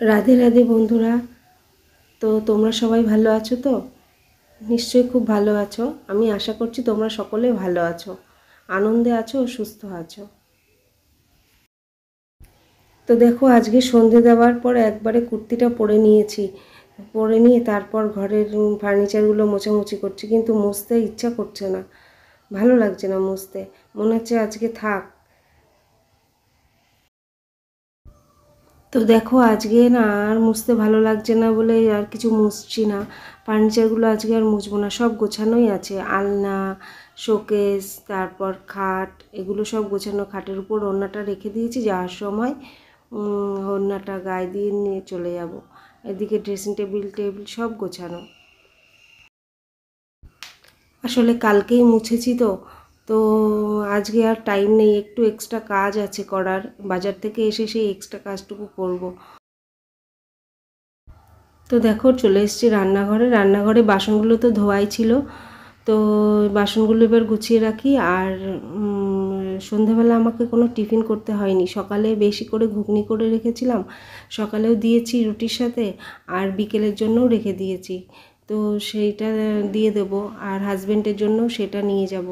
রাধে রাধে বন্ধুরা। তো তোমরা সবাই ভালো আছো তো? নিশ্চয়ই খুব ভালো আছো। আমি আশা করছি তোমরা সকলে ভালো আছো, আনন্দে আছো ও সুস্থ আছো। তো দেখো, আজকে সন্ধে দেওয়ার পর একবারে কুর্তিটা পরে নিয়েছি। পরে নিয়ে তারপর ঘরের ফার্নিচারগুলো মোছামুছি করছি, কিন্তু মুছতে ইচ্ছা করছে না, ভালো লাগছে না মুছতে। মনে হচ্ছে আজকে থাক। তো দেখো, আজকে না আর মুছতে ভালো লাগছে না বলে আর কিছু মুছছি না। ফার্নিচারগুলো আজকে আর মুছবো না, সব গোছানোই আছে। আলনা, শোকেস, তারপর খাট, এগুলো সব গোছানো। খাটের উপর ওড়নাটা রেখে দিয়েছি, যাওয়ার সময় ওড়নাটা গায়ে দিয়ে নিয়ে চলে যাব। এদিকে ড্রেসিং টেবিল সব গোছানো। আসলে কালকেই মুছেছি তো তো আজকে আর টাইম নেই, একটু এক্সট্রা কাজ আছে করার। বাজার থেকে এসে সেই এক্সট্রা কাজটুকু করব। তো দেখো, চলে এসেছি রান্নাঘরে। রান্নাঘরে বাসনগুলো তো ধোয়াই ছিল, তো বাসনগুলো এবার গুছিয়ে রাখি। আর সন্ধেবেলা আমাকে কোনো টিফিন করতে হয়নি। সকালে বেশি করে ঘুগনি করে রেখেছিলাম, সকালেও দিয়েছি রুটির সাথে, আর বিকেলের জন্যও রেখে দিয়েছি। তো সেইটা দিয়ে দেব, আর হাজব্যান্ডের জন্য সেটা নিয়ে যাব।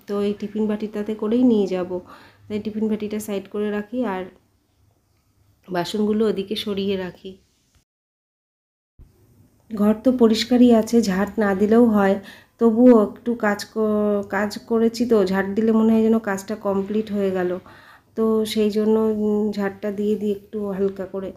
তো এই টিফিন বাটিটাতে করেই নিয়ে যাব, তাই টিফিন বাটিটা সাইড করে রাখি আর বাসনগুলো ওদিকে সরিয়ে রাখি। ঘর তো পরিষ্কারই আছে, ঝাঁট না দিলেও হয়, তবুও একটু কাজ করেছি তো ঝাঁট দিলে মনে হয় যেন কাজটা কমপ্লিট হয়ে গেল। তো সেই জন্য ঝাঁটটা দিয়ে দিই একটু হালকা করে।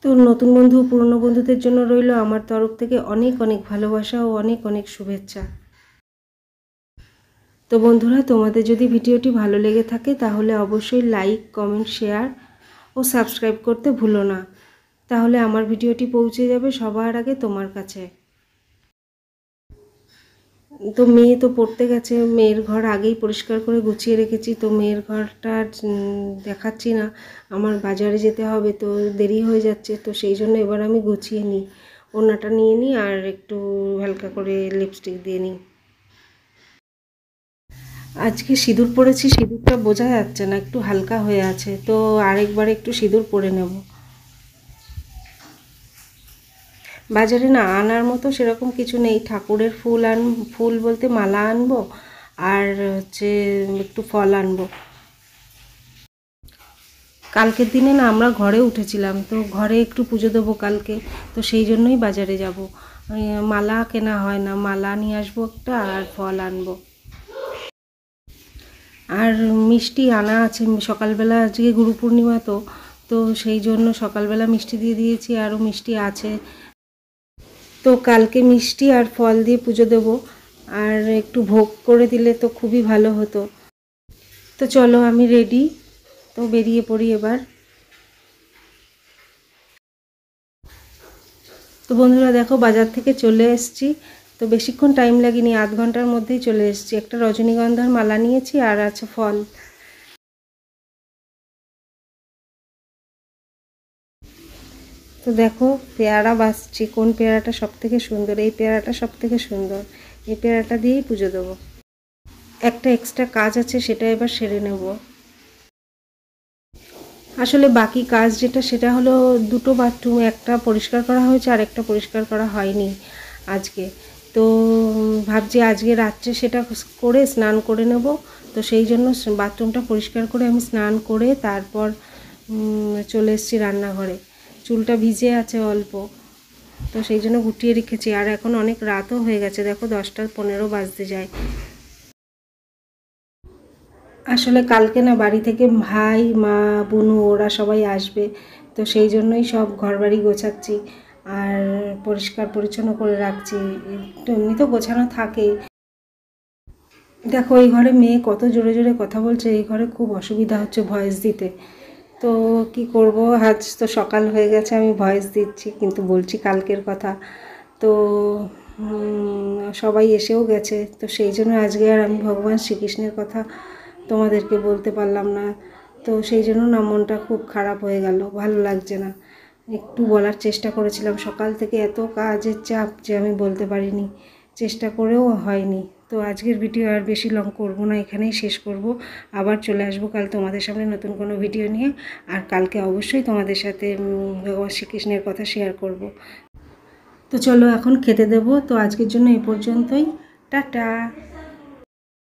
তো নতুন বন্ধু পুরনো বন্ধুদের জন্য রইল আমার তরফ থেকে অনেক অনেক ভালোবাসা ও অনেক অনেক শুভেচ্ছা। তো বন্ধুরা, তোমাদের যদি ভিডিওটি ভালো লেগে থাকে তাহলে অবশ্যই লাইক, কমেন্ট, শেয়ার ও সাবস্ক্রাইব করতে ভুলো না। তাহলে আমার ভিডিওটি পৌঁছে যাবে সবার আগে তোমার কাছে। তো মেয়ে তো পড়তে গেছে, মেয়ের ঘর আগেই পরিষ্কার করে গুছিয়ে রেখেছি। তো মেয়ের ঘরটা দেখাচ্ছি না, আমার বাজারে যেতে হবে, তো দেরি হয়ে যাচ্ছে। তো সেই জন্য এবার আমি গুছিয়ে নিই, ওড়নাটা নিয়ে নিই আর একটু হালকা করে লিপস্টিক দিয়ে নিই। আজকে সিঁদুর পরেছি, সিঁদুরটা বোঝা যাচ্ছে না, একটু হালকা হয়ে আছে, তো আরেকবার একটু সিঁদুর পরে নেব। বাজারে না আনার মতো সেরকম কিছু নেই। ঠাকুরের ফুল বলতে মালা আনবো, আর হচ্ছে একটু ফল আনবো। কালকের দিনে না আমরা ঘরে উঠেছিলাম, তো ঘরে একটু পুজো দেবো কালকে, তো সেই জন্যই বাজারে যাব। মালা কেনা হয় না, মালা নিয়ে আসবো একটা, আর ফল আনবো। আর মিষ্টি আনা আছে, সকালবেলা আজকে গুরু পূর্ণিমা, তো তো সেই জন্য সকালবেলা মিষ্টি দিয়ে দিয়েছি, আরও মিষ্টি আছে। তো কালকে মিষ্টি আর ফল দিয়ে পুজো দেবো, আর একটু ভোগ করে দিলে তো খুবই ভালো হতো। তো চলো, আমি রেডি, তো বেরিয়ে পড়ি এবার। তো বন্ধুরা দেখো, বাজার থেকে চলে এসেছি। তো বেশিক্ষণ টাইম লাগেনি, আধ ঘন্টার মধ্যেই চলে এসেছি। একটা রজনীগন্ধার মালা নিয়েছি, আর আছে ফল। তো দেখো, পেয়ারা বাছছি, কোন পেয়ারাটা সব থেকে সুন্দর। এই পেয়ারাটা সব থেকে সুন্দর, এই পেয়ারাটা দিয়েই পুজো দেবো। একটা এক্সট্রা কাজ আছে, সেটা এবার সেরে নেব। আসলে বাকি কাজ যেটা, সেটা হলো দুটো বাথরুম, একটা পরিষ্কার করা হয়েছে আর একটা পরিষ্কার করা হয়নি আজকে। তো ভাবছি আজকে রাত্রে সেটা করে স্নান করে নেব। তো সেই জন্য বাথরুমটা পরিষ্কার করে আমি স্নান করে তারপর চলে এসেছি রান্নাঘরে। চুলটা ভিজে আছে অল্প, তো সেই জন্য গুটিয়ে রেখেছি। আর এখন অনেক রাতও হয়ে গেছে, দেখো 10টা 15 বাজতে যায়। আসলে কালকে না বাড়ি থেকে ভাই, মা, বুনু ওরা সবাই আসবে, তো সেই জন্যই সব ঘরবাড়ি গোছাচ্ছি আর পরিষ্কার পরিচ্ছন্ন করে রাখছি। একটু এমনি তো গোছানো থাকে। দেখো, এই ঘরে মেয়ে কত জোরে জোরে কথা বলছে, এই ঘরে খুব অসুবিধা হচ্ছে ভয়েস দিতে। তো কি করব, আজ তো সকাল হয়ে গেছে, আমি ভয়েস দিচ্ছি কিন্তু বলছি কালকের কথা। তো সবাই এসেও গেছে, তো সেই জন্য আজকে আর আমি ভগবান শ্রীকৃষ্ণের কথা তোমাদেরকে বলতে পারলাম না। তো সেই জন্য না মনটা খুব খারাপ হয়ে গেল, ভালো লাগছে না। একটু বলার চেষ্টা করেছিলাম, সকাল থেকে এত কাজের চাপ যে আমি বলতে পারিনি, চেষ্টা করেও হয়নি। তো আজকের ভিডিও আর বেশি লং করব না, এখানেই শেষ করব। আবার চলে আসবো কাল তোমাদের সামনে নতুন কোনো ভিডিও নিয়ে। আর কালকে অবশ্যই তোমাদের সাথে ভগবান শ্রীকৃষ্ণের কথা শেয়ার করব। তো চলো এখন খেতে দেবো। তো আজকের জন্য এ পর্যন্তই, টাটা।